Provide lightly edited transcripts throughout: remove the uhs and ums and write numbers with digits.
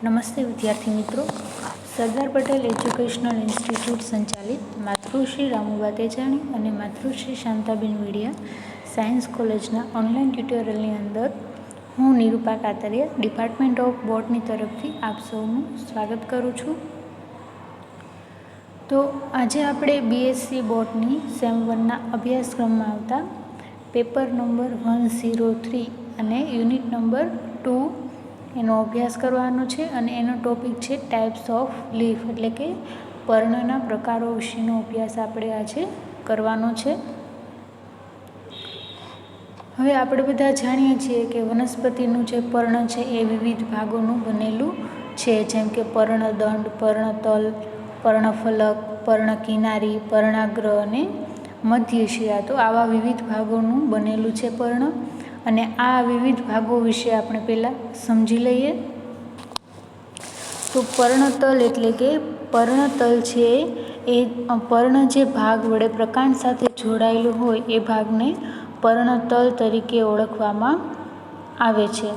નમસ્તે વિદ્યાર્થી મિત્રો, સરદાર પટેલ એજ્યુકેશનલ ઇન્સ્ટિટ્યૂટ સંચાલિત માતૃશ્રી રામુબા તેજાણી અને માતૃશ્રી શાંતાબેન વિડિયા સાયન્સ કોલેજના ઓનલાઈન ટ્યુટોરિયલની અંદર હું નિરૂપા કાતરિયા ડિપાર્ટમેન્ટ ઓફ બોટની તરફથી આપ સૌનું સ્વાગત કરું છું. તો આજે આપણે બીએસસી બોટની સેમ 1ના અભ્યાસક્રમમાં આવતા પેપર નંબર 103 અને યુનિટ નંબર 2 એનો અભ્યાસ કરવાનો છે અને એનો ટોપિક છે ટાઈપ્સ ઓફ લીફ, એટલે કે પર્ણના પ્રકારો વિશેનો અભ્યાસ આપણે આજે કરવાનો છે. હવે આપણે બધા જાણીએ છીએ કે વનસ્પતિનું જે પર્ણ છે એ વિવિધ ભાગોનું બનેલું છે, જેમ કે પર્ણદંડ, પર્ણતલ, પર્ણફલક, પર્ણકિનારી, પર્ણાગ્ર અને મધ્યશિરા. તો આવા વિવિધ ભાગોનું બનેલું છે પર્ણ, અને આ વિવિધ ભાગો વિશે આપણે પહેલાં સમજી લઈએ. તો પર્ણતલ એટલે કે પર્ણતલ છે એ પર્ણ જે ભાગ વડે પ્રકાંડ સાથે જોડાયેલું હોય એ ભાગને પર્ણતલ તરીકે ઓળખવામાં આવે છે.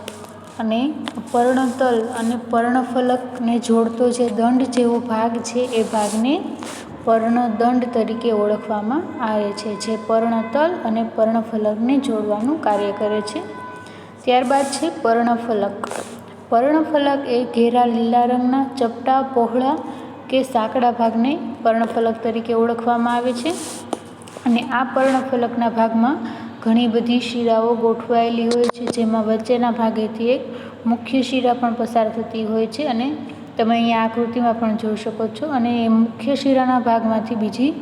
અને પર્ણતલ અને પર્ણફલકને જોડતો જે દંડ જેવો ભાગ છે એ ભાગને પર્ણદંડ તરીકે ઓળખવામાં આવે છે, જે પર્ણતલ અને પર્ણફલકને જોડવાનું કાર્ય કરે છે. ત્યારબાદ છે પર્ણફલક. પર્ણફલક એ ઘેરા લીલા રંગના ચપટા, પહોળા કે સાંકડા ભાગને પર્ણફલક તરીકે ઓળખવામાં આવે છે. અને આ પર્ણફલકના ભાગમાં ઘણી બધી શિરાઓ ગોઠવાયેલી હોય છે, જેમાં વચ્ચેના ભાગેથી એક મુખ્ય શિરા પણ પસાર થતી હોય છે, અને તમે અહીંયા આકૃતિમાં પણ જોઈ શકો છો. અને એ મુખ્ય શિરાના ભાગમાંથી બીજી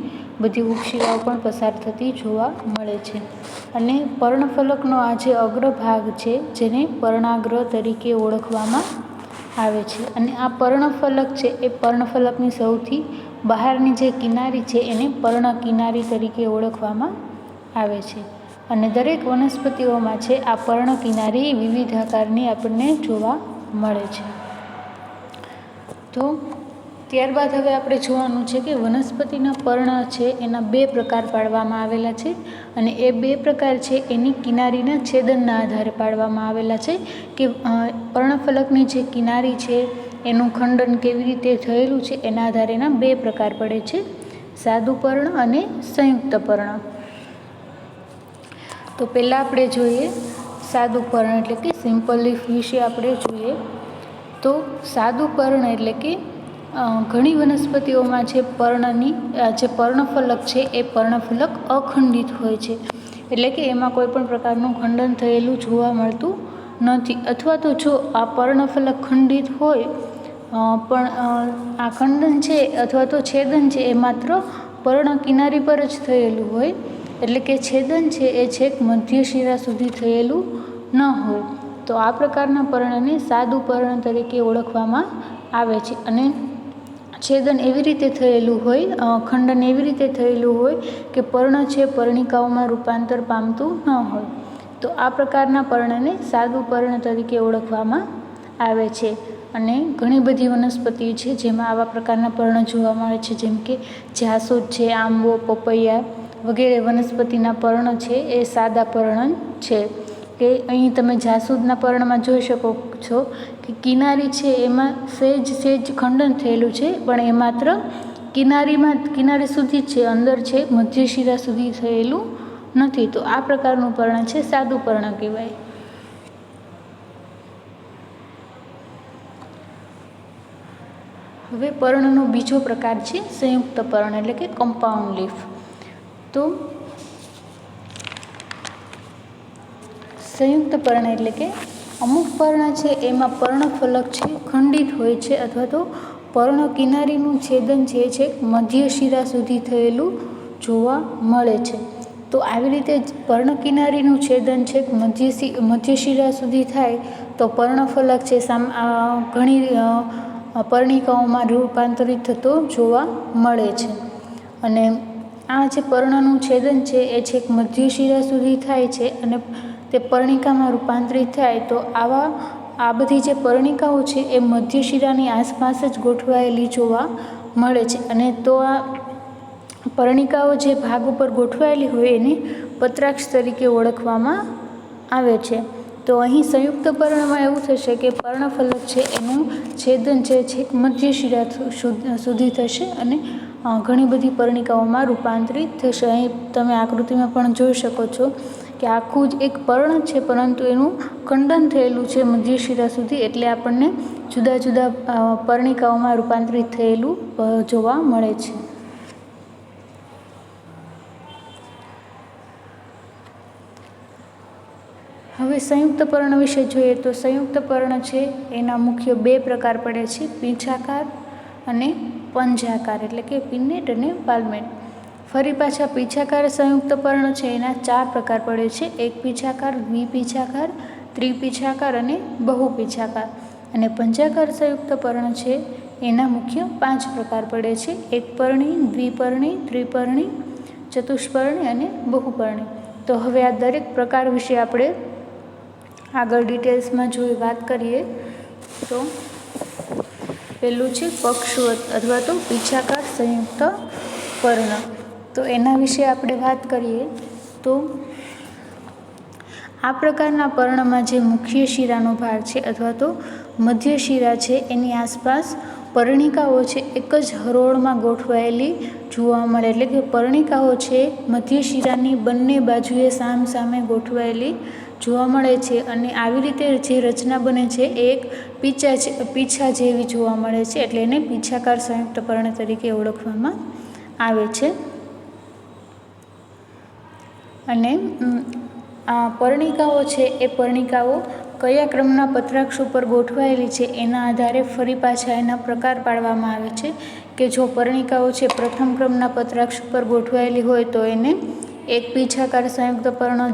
બધી ઉપશિરાઓ પણ પસાર થતી જોવા મળે છે. અને પર્ણફલકનો આ જે અગ્રભાગ છે જેને પર્ણાગ્ર તરીકે ઓળખવામાં આવે છે. અને આ પર્ણફલક છે એ પર્ણફલકની સૌથી બહારની જે કિનારી છે એને પર્ણકિનારી તરીકે ઓળખવામાં આવે છે. અને દરેક વનસ્પતિઓમાં છે આ પર્ણકિનારી વિવિધ આકારની આપણને જોવા મળે છે. તો ત્યારબાદ હવે આપણે જોવાનું છે કે વનસ્પતિના પર્ણ છે એના બે પ્રકાર પાડવામાં આવેલા છે, અને એ બે પ્રકાર છે એની કિનારીના છેદનના આધારે પાડવામાં આવેલા છે. કે પર્ણફલકની જે કિનારી છે એનું ખંડન કેવી રીતે થયેલું છે એના આધારે એના બે પ્રકાર પડે છે, સાદું પર્ણ અને સંયુક્ત પર્ણ. તો પહેલાં આપણે જોઈએ સાદું પર્ણ એટલે કે સિમ્પલ લીફ વિશે આપણે જોઈએ. તો સાદું પર્ણ એટલે કે ઘણી વનસ્પતિઓમાં જે પર્ણની જે પર્ણફલક છે એ પર્ણફલક અખંડિત હોય છે, એટલે કે એમાં કોઈ પણ પ્રકારનું ખંડન થયેલું જોવા મળતું નથી. અથવા તો જો આ પર્ણફલક ખંડિત હોય પણ આ ખંડન છે અથવા તો છેદન છે એ માત્ર પર્ણ કિનારી પર જ થયેલું હોય, એટલે કે છેદન છે એ છેક મધ્ય શિરા સુધી થયેલું ન હોય, તો આ પ્રકારના પર્ણને સાદું પર્ણ તરીકે ઓળખવામાં આવે છે. અને છેદન એવી રીતે થયેલું હોય, ખંડન એવી રીતે થયેલું હોય કે પર્ણ છે પર્ણિકાઓમાં રૂપાંતર પામતું ન હોય, તો આ પ્રકારના પર્ણને સાદું પર્ણ તરીકે ઓળખવામાં આવે છે. અને ઘણી બધી વનસ્પતિ છે જેમાં આવા પ્રકારના પર્ણ જોવા મળે છે, જેમ કે જાસૂદ છે, આંબો, પપૈયા વગેરે વનસ્પતિના પર્ણ છે એ સાદા પર્ણ છે. કે અહીં તમે જાસૂદના પર્ણમાં જોઈ શકો છો કે કિનારી છે એમાં સહેજ ખંડન થયેલું છે, પણ એ માત્ર કિનારી સુધી છે, અંદર છે મધ્ય શિરા સુધી થયેલું નથી. તો આ પ્રકારનું પર્ણ છે સાદું પર્ણ કહેવાય. હવે પર્ણનો બીજો પ્રકાર છે સંયુક્ત પર્ણ એટલે કે કમ્પાઉન્ડ લીફ. તો સંયુક્ત પર્ણ એટલે કે અમુક પર્ણ છે એમાં પર્ણફલક છે ખંડિત હોય છે, અથવા તો પર્ણ કિનારીનું છેદન છે છેક મધ્ય શિરા સુધી થયેલું જોવા મળે છે. તો આવી રીતે પર્ણ કિનારીનું છેદન છેક મધ્ય શિરા સુધી થાય તો પર્ણફલક છે ઘણી પર્ણિકાઓમાં રૂપાંતરિત થતો જોવા મળે છે. અને આ જે પર્ણનું છેદન છે એ છેક મધ્ય શિરા સુધી થાય છે અને તે પર્ણિકામાં રૂપાંતરિત થાય, તો આ બધી જે પર્ણિકાઓ છે એ મધ્ય શિરાની આસપાસ જ ગોઠવાયેલી જોવા મળે છે. અને તો આ પર્ણિકાઓ જે ભાગ ઉપર ગોઠવાયેલી હોય એને પત્રાક્ષ તરીકે ઓળખવામાં આવે છે. તો અહીં સંયુક્ત પર્ણમાં એવું થશે કે પર્ણફલક છે એનું છેદન છે છેક મધ્ય શિરા સુધી થશે અને ઘણી બધી પર્ણિકાઓમાં રૂપાંતરિત થશે. અહીં તમે આકૃતિમાં પણ જોઈ શકો છો કે આખું જ એક પર્ણ છે, પરંતુ એનું ખંડન થયેલું છે મધ્ય શિરા સુધી, એટલે આપણને જુદા જુદા પર્ણિકાઓમાં રૂપાંતરિત થયેલું જોવા મળે છે. હવે સંયુક્ત પર્ણ વિશે જોઈએ તો સંયુક્ત પર્ણ છે એના મુખ્ય બે પ્રકાર પડે છે, પીંછાકાર અને પંજાકાર, એટલે કે પિન્નેટ અને પાલ્મેટ. ફરી પાછા પીંછાકાર સંયુક્ત પર્ણ છે એના 4 પ્રકાર પડે છે, એક પીંછાકાર, દ્વિપીંછાકાર, ત્રિપીંછાકાર અને બહુપીંછાકાર. અને પંજાકાર સંયુક્ત પર્ણ છે એના મુખ્ય 5 પ્રકાર પડે છે, એકપર્ણી, દ્વિપર્ણી, ત્રિપર્ણી, ચતુષ્પર્ણી અને બહુપર્ણી. તો હવે આ દરેક પ્રકાર વિશે આપણે આગળ ડિટેલ્સમાં વાત કરીએ. તો પહેલું છે પક્ષવત અથવા તો પીંછાકાર સંયુક્ત પર્ણ. તો એના વિશે આપણે વાત કરીએ તો આ પ્રકારના પર્ણમાં જે મુખ્ય શિરાનો ભાગ છે અથવા તો મધ્ય શિરા છે એની આસપાસ પર્ણિકાઓ છે એક જ હરોળમાં ગોઠવાયેલી જોવા મળે, એટલે કે પર્ણિકાઓ છે મધ્ય શિરાની બંને બાજુએ સામ સામે ગોઠવાયેલી જોવા મળે છે. અને આવી રીતે જે રચના બને છે એ એક પીંછા જેવી જોવા મળે છે, એટલે એને પીંછાકાર સંયુક્ત પર્ણ તરીકે ઓળખવામાં આવે છે. અને આ પર્ણિકાઓ છે એ પર્ણિકાઓ કયા ક્રમના પત્રાક્ષ ઉપર ગોઠવાયેલી છે એના આધારે ફરી પાછા એના પ્રકાર પાડવામાં આવે છે. કે જો પર્ણિકાઓ છે પ્રથમ ક્રમના પત્રાક્ષ ઉપર ગોઠવાયેલી હોય તો એને એક પીંછાકાર સંયુક્ત પર્ણ,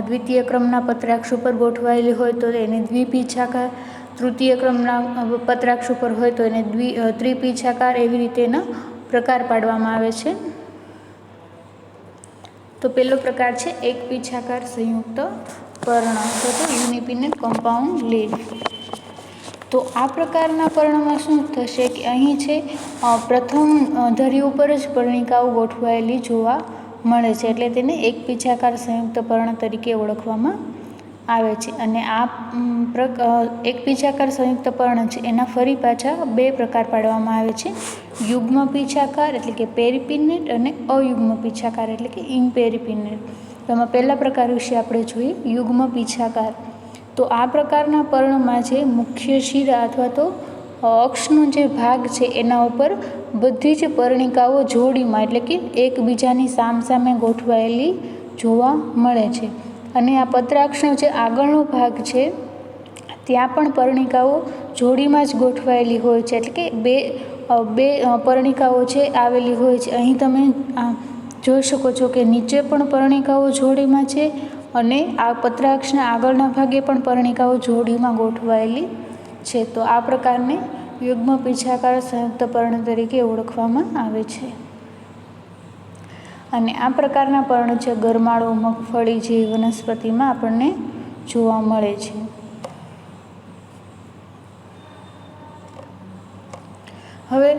દ્વિતીય ક્રમના પત્રાક્ષ ઉપર ગોઠવાયેલી હોય તો એને દ્વિપીંછાકાર, તૃતીય ક્રમના પત્રાક્ષ ઉપર હોય તો એને ત્રિપીંછાકાર, એવી રીતે એના પ્રકાર પાડવામાં આવે છે. તો પહેલો પ્રકાર છે એક પીંછાકાર સંયુક્ત પર્ણ અથવા તો યુનિપિનેટ કમ્પાઉન્ડ લીફ. તો આ પ્રકારના પર્ણમાં શું થશે કે અહીં છે પ્રથમ ધરી ઉપર જ પર્ણિકાઓ ગોઠવાયેલી જોવા મળે છે, એટલે તેને એક પીંછાકાર સંયુક્ત પર્ણ તરીકે ઓળખવામાં આવે છે. અને આ એક પીંછાકાર સંયુક્ત પર્ણ છે એના ફરી પાછા 2 પ્રકાર પાડવામાં આવે છે, યુગ્મ પીંછાકાર એટલે કે પેરીપિન્નેટ અને અયુગ્મ પીંછાકાર એટલે કે ઇમ્પેરીપિન્નેટ. તો આમાં પહેલા પ્રકાર વિશે આપણે જોઈએ, યુગ્મ પીંછાકાર. તો આ પ્રકારના પર્ણમાં જે મુખ્ય શિરા અથવા તો અક્ષનો જે ભાગ છે એના ઉપર બધી જ પર્ણિકાઓ જોડીમાં એટલે કે એકબીજાની સામસામે ગોઠવાયેલી જોવા મળે છે. અને આ પત્રાક્ષનો જે આગળનો ભાગ છે ત્યાં પણ પર્ણિકાઓ જોડીમાં જ ગોઠવાયેલી હોય છે, એટલે કે બે પર્ણિકાઓ છે આવેલી હોય છે. અહીં તમે જોઈ શકો છો કે નીચે પણ પર્ણિકાઓ જોડીમાં છે અને આ પત્રાક્ષના આગળના ભાગે પણ પર્ણિકાઓ જોડીમાં ગોઠવાયેલી છે. તો આ પ્રકારને યુગ્મ પીંછાકાર સંયુક્ત પર્ણ તરીકે ઓળખવામાં આવે છે. અને આ પ્રકારના પર્ણ છે ગરમાળો, મગફળી જેવી વનસ્પતિમાં આપણને જોવા મળે છે. હવે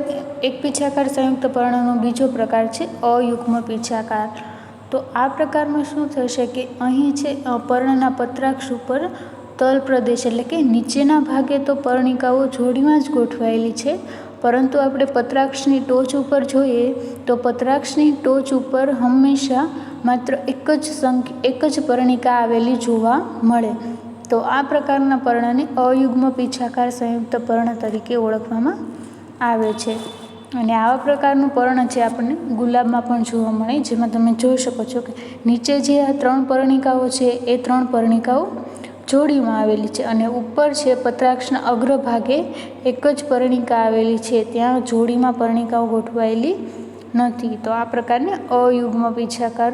એક પીંછાકાર સંયુક્ત પર્ણનો બીજો પ્રકાર છે અયુગ્મ પીંછાકાર. તો આ પ્રકારમાં શું થશે કે અહીં છે પર્ણના પત્રાક્ષ ઉપર તલ પ્રદેશ એટલે કે નીચેના ભાગે તો પર્ણિકાઓ જોડીમાં જ ગોઠવાયેલી છે, પરંતુ આપણે પત્રાક્ષની ટોચ ઉપર જોઈએ તો પત્રાક્ષની ટોચ ઉપર હંમેશા માત્ર એક જ પર્ણિકા આવેલી જોવા મળે. તો આ પ્રકારના પર્ણને અયુગ્મ પીંછાકાર સંયુક્ત પર્ણ તરીકે ઓળખવામાં આવે છે. અને આવા પ્રકારનું પર્ણ છે આપણને ગુલાબમાં પણ જોવા મળે, જેમાં તમે જોઈ શકો છો કે નીચે જે આ 3 પર્ણિકાઓ છે એ 3 પર્ણિકાઓ જોડીમાં આવેલી છે અને ઉપર છે પત્રાક્ષના અગ્રભાગે એક જ પર્ણિકા આવેલી છે, ત્યાં જોડીમાં પર્ણિકાઓ ગોઠવાયેલી નથી. તો આ પ્રકારને અયુગ્મ પીંછાકાર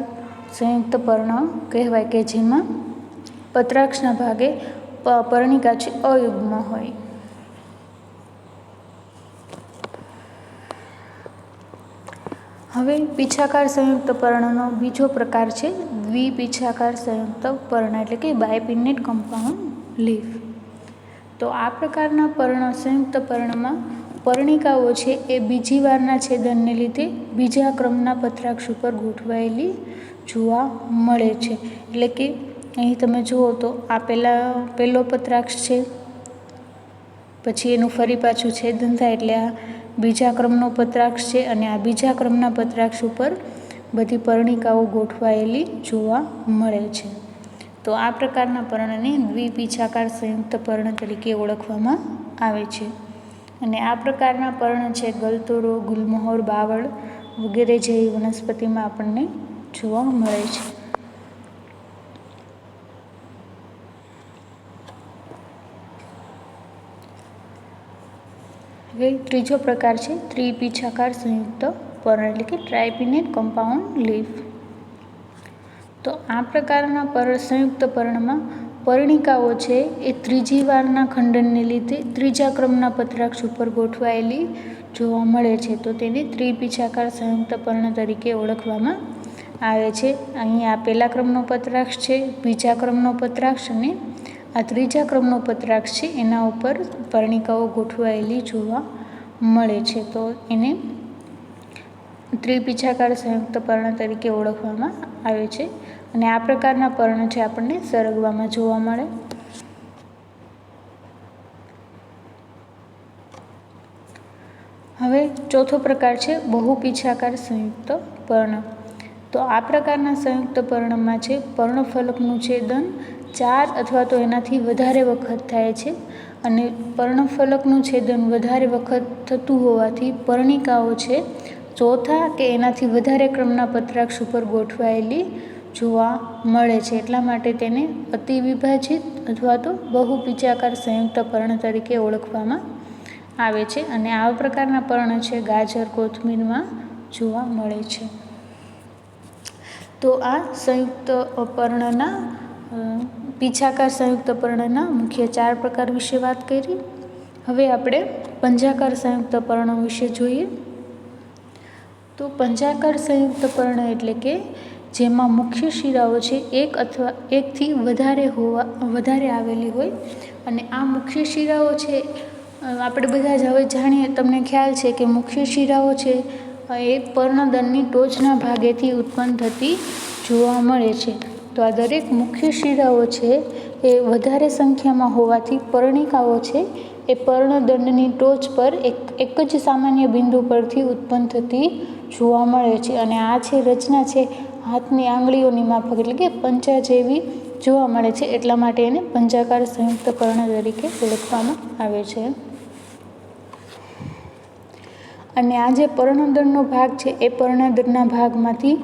સંયુક્ત પર્ણ કહેવાય કે જેમાં પત્રાક્ષના ભાગે પર્ણિકા છે અયુગ્મ હોય. હવે પીંછાકાર સંયુક્ત પર્ણનો બીજો પ્રકાર છે દ્વિપીંછાકાર સંયુક્ત પર્ણ એટલે કે બાયપિન્નેટ કમ્પાઉન્ડ લીફ. તો આ પ્રકારના સંયુક્ત પર્ણમાં પર્ણિકાઓ છે એ બીજી વારના છેદનને લીધે બીજા ક્રમના પત્રાક્ષ ઉપર ગોઠવાયેલી જોવા મળે છે, એટલે કે અહીં તમે જુઓ તો આ પહેલો પત્રાક્ષ છે, પછી એનું ફરી પાછું છેદન થાય એટલે આ બીજા ક્રમનો પત્રાક્ષ છે, અને આ બીજા ક્રમના પત્રાક્ષ ઉપર બધી પર્ણિકાઓ ગોઠવાયેલી જોવા મળે છે. તો આ પ્રકારના પર્ણને દ્વિપીછાકાર સંયુક્ત પર્ણ તરીકે ઓળખવામાં આવે છે. અને આ પ્રકારના પર્ણ છે ગલતોરો, ગુલમહોર, બાવળ વગેરે જેવી વનસ્પતિમાં આપણને જોવા મળે છે. હવે ત્રીજો પ્રકાર છે ત્રિપીછાકાર સંયુક્ત પર્ણ એટલે કે ટ્રાયપિનેટ કમ્પાઉન્ડ લીફ. તો આ પ્રકારના સંયુક્ત પર્ણમાં પર્ણિકાઓ છે એ ત્રીજી વારના ખંડનને લીધે ત્રીજા ક્રમના પત્રાક્ષ ઉપર ગોઠવાયેલી જોવા મળે છે. તો તેને ત્રિપીછાકાર સંયુક્ત પર્ણ તરીકે ઓળખવામાં આવે છે. અહીં આ પહેલા ક્રમનો પત્રાક્ષ છે, બીજા ક્રમનો પત્રાક્ષ અને આ ત્રીજા ક્રમનો પત્રાક્ષ છે, એના ઉપર પર્ણિકાઓ ગોઠવાયેલી જોવા મળે છે. તો એને ત્રિપીછાકાર સંયુક્ત પર્ણ તરીકે ઓળખવામાં આવે છે. અને આ પ્રકારના પર્ણ છે આપણને સરગવામાં જોવા મળે. હવે ચોથો પ્રકાર છે બહુપીછાકાર સંયુક્ત પર્ણ. તો આ પ્રકારના સંયુક્ત પર્ણમાં છે પર્ણફલકનું છેદન 4 અથવા તો એનાથી વધારે વખત થાય છે, અને પર્ણફલકનું છેદન વધારે વખત થતું હોવાથી પર્ણિકાઓ છે ચોથા કે એનાથી વધારે ક્રમના પત્રાક્ષ ઉપર ગોઠવાયેલી જોવા મળે છે. એટલા માટે તેને અતિવિભાજિત અથવા તો બહુપીછાકાર સંયુક્ત પર્ણ તરીકે ઓળખવામાં આવે છે. અને આ પ્રકારના પર્ણ છે ગાજર, કોથમીરમાં જોવા મળે છે. તો આ સંયુક્ત પર્ણના પીછાકાર સંયુક્ત પર્ણના મુખ્ય 4 પ્રકાર વિશે વાત કરી. હવે આપણે પંજાકાર સંયુક્ત પર્ણો વિશે જોઈએ. તો પંજાકાર સંયુક્ત પર્ણ એટલે કે જેમાં મુખ્ય શિરાઓ છે એક અથવા એકથી વધારે આવેલી હોય, અને આ મુખ્ય શિરાઓ છે આપણે બધા જ હવે જાણીએ, તમને ખ્યાલ છે કે મુખ્ય શિરાઓ છે એ પર્ણદંડની ટોચના ભાગેથી ઉત્પન્ન થતી જોવા મળે છે. તો આ દરેક મુખ્ય શિરાઓ છે એ વધારે સંખ્યામાં હોવાથી પર્ણિકાઓ છે એ પર્ણદંડની ટોચ પર એક જ સામાન્ય બિંદુ પરથી ઉત્પન્ન થતી જોવા મળે છે. અને આ છે રચના છે હાથની આંગળીઓની માફક એટલે કે પંજા જેવી જોવા મળે છે. એટલા માટે એને પંજાકાર સંયુક્ત પર્ણ તરીકે ઓળખવામાં આવે છે. અને આ જે પર્ણદંડનો ભાગ છે એ પર્ણદંડના ભાગમાંથી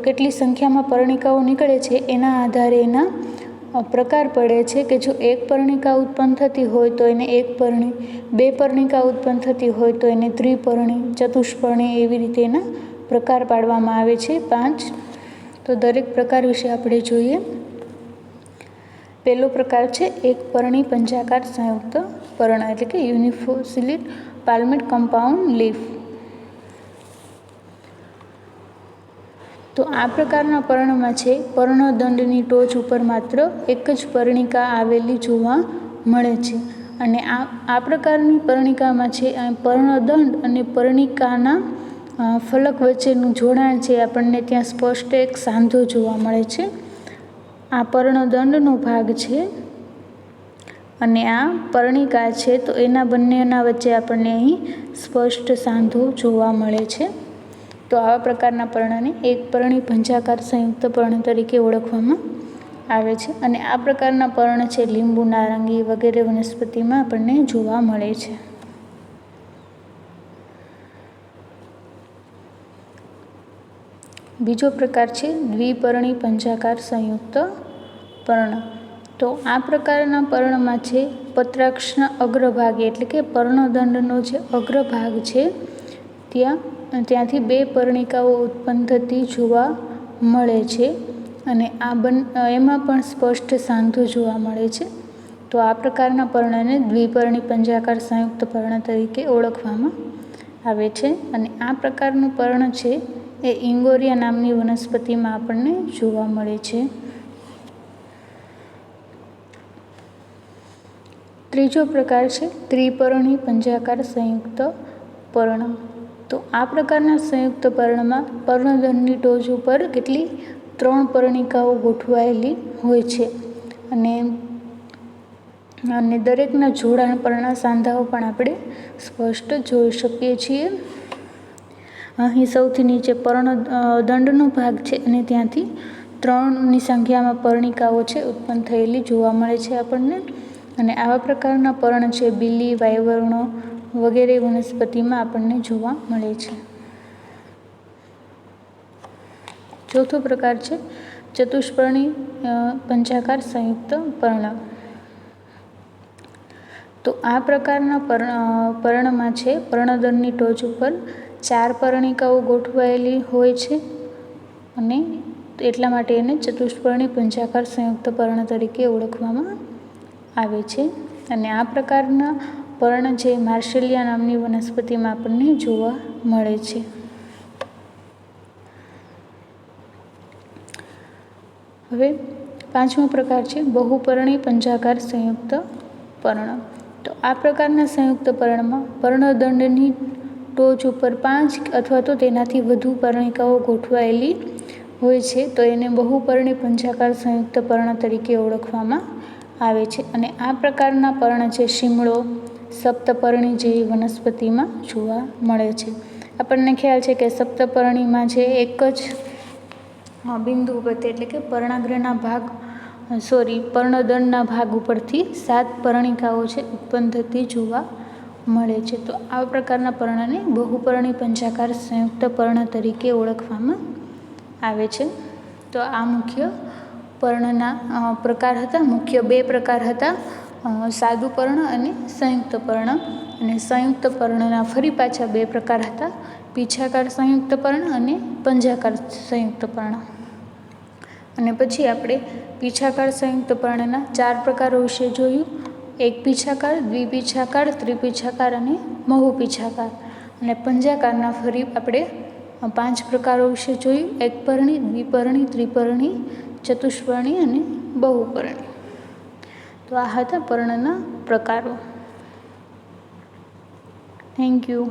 કેટલી સંખ્યામાં પર્ણિકાઓ નીકળે છે એના આધારે એના પ્રકાર પડે છે. કે જો એક પર્ણિકા ઉત્પન્ન થતી હોય તો એને એકપર્ણી, 2 પર્ણિકા ઉત્પન્ન થતી હોય તો એને ત્રિપર્ણી, ચતુષ્પર્ણી, એવી રીતે એના પ્રકાર પાડવામાં આવે છે 5. તો દરેક પ્રકાર વિશે આપણે જોઈએ. પહેલો પ્રકાર છે એકપર્ણી પંજાકાર સંયુક્ત પર્ણ એટલે કે યુનિફોસિલિટ પાલ્મેટ કમ્પાઉન્ડ લીફ. તો આ પ્રકારના પર્ણમાં છે પર્ણદંડની ટોચ ઉપર માત્ર એક જ પર્ણિકા આવેલી જોવા મળે છે. અને આ પ્રકારની પર્ણિકામાં છે પર્ણદંડ અને પર્ણિકાના ફલક વચ્ચેનું જોડાણ છે આપણને ત્યાં સ્પષ્ટ એક સાંધો જોવા મળે છે. આ પર્ણદંડનો ભાગ છે અને આ પર્ણિકા છે, તો એના બંનેના વચ્ચે આપણને અહીં સ્પષ્ટ સાંધો જોવા મળે છે. તો આવા પ્રકારના પર્ણને એકપર્ણી પંજાકાર સંયુક્ત પર્ણ તરીકે ઓળખવામાં આવે છે. અને આ પ્રકારના પર્ણ છે લીંબુ, નારંગી વગેરે વનસ્પતિમાં આપણને જોવા મળે છે. બીજો પ્રકાર છે દ્વિપર્ણી પંજાકાર સંયુક્ત પર્ણ. તો આ પ્રકારના પર્ણમાં છે પત્રાક્ષના અગ્રભાગે એટલે કે પર્ણદંડનો જે અગ્રભાગ છે ત્યાંથી 2 પર્ણિકાઓ ઉત્પન્ન થતી જોવા મળે છે. અને એમાં પણ સ્પષ્ટ સાંધો જોવા મળે છે. તો આ પ્રકારના પર્ણને દ્વિપર્ણી પંજાકાર સંયુક્ત પર્ણ તરીકે ઓળખવામાં આવે છે. અને આ પ્રકારનું પર્ણ છે એ ઇંગોરિયા નામની વનસ્પતિમાં આપણને જોવા મળે છે. ત્રીજો પ્રકાર છે ત્રિપર્ણી પંજાકાર સંયુક્ત પર્ણ. તો આ પ્રકારના સંયુક્ત પર્ણમાં પર્ણદંડની ટોચ ઉપર કેટલી 3 પર્ણિકાઓ ગોઠવાયેલી હોય છે અને દરેકના જોડાણ પરના સાંધાઓ પણ આપણે સ્પષ્ટ જોઈ શકીએ છીએ. અહીં સૌથી નીચે પર્ણદંડનો ભાગ છે અને ત્યાંથી 3ની સંખ્યામાં પર્ણિકાઓ છે ઉત્પન્ન થયેલી જોવા મળે છે આપણને. અને આવા પ્રકારના પર્ણ છે બીલી, વાયવર્ણો વગેરે વનસ્પતિમાં આપણને જોવા મળે છે. ચોથો પ્રકાર છે ચતુષ્પર્ણી પંચાકાર સંયુક્ત પર્ણ. તો આ પ્રકારના પર્ણમાં છે પર્ણદંડની ટોચ ઉપર 4 પર્ણિકાઓ ગોઠવાયેલી હોય છે અને એટલા માટે એને ચતુષ્પર્ણી પંચાકાર સંયુક્ત પર્ણ તરીકે ઓળખવામાં આવે છે. અને આ પ્રકારના પર્ણ જે માર્શેલિયા નામની વનસ્પતિમાં આપણને જોવા મળે છે. હવે 5મો પ્રકાર છે બહુપર્ણી પંચાકાર સંયુક્ત પર્ણ. તો આ પ્રકારના સંયુક્ત પર્ણમાં પર્ણદંડની ટોચ ઉપર 5 અથવા તો તેનાથી વધુ પર્ણિકાઓ ગોઠવાયેલી હોય છે તો એને બહુપર્ણી પંચાકાર સંયુક્ત પર્ણ તરીકે ઓળખવામાં આવે છે. અને આ પ્રકારના પર્ણ છે શિમળો, સપ્તપર્ણી જેવી વનસ્પતિમાં જોવા મળે છે. આપણને ખ્યાલ છે કે સપ્તપર્ણીમાં છે એક જ બિંદુ ઉપરથી એટલે કે પર્ણદંડના ભાગ ઉપરથી 7 પર્ણિકાઓ છે ઉત્પન્ન થતી જોવા મળે છે. તો આ પ્રકારના પર્ણને બહુપર્ણી પંચાકાર સંયુક્ત પર્ણ તરીકે ઓળખવામાં આવે છે. તો આ મુખ્ય પર્ણના પ્રકાર હતા. મુખ્ય 2 પ્રકાર હતા, સાદું પર્ણ અને સંયુક્ત પર્ણ. અને સંયુક્ત પર્ણના ફરી પાછા 2 પ્રકાર હતા, પીછાકાર સંયુક્ત પર્ણ અને પંજાકાર સંયુક્ત પર્ણ. અને પછી આપણે પીછાકાર સંયુક્ત પર્ણના 4 પ્રકારો વિશે જોયું. એક પીછાકાર, દ્વિપીછાકાર, ત્રિપીછાકાર અને બહુપીછાકાર. અને પંજાકારના ફરી આપણે 5 પ્રકારો વિશે જોયું. એકપર્ણી, દ્વિપર્ણી, ત્રિપર્ણી, ચતુષ્પર્ણી અને બહુપર્ણી. તો આ હતા પર્ણના પ્રકારો. Thank you.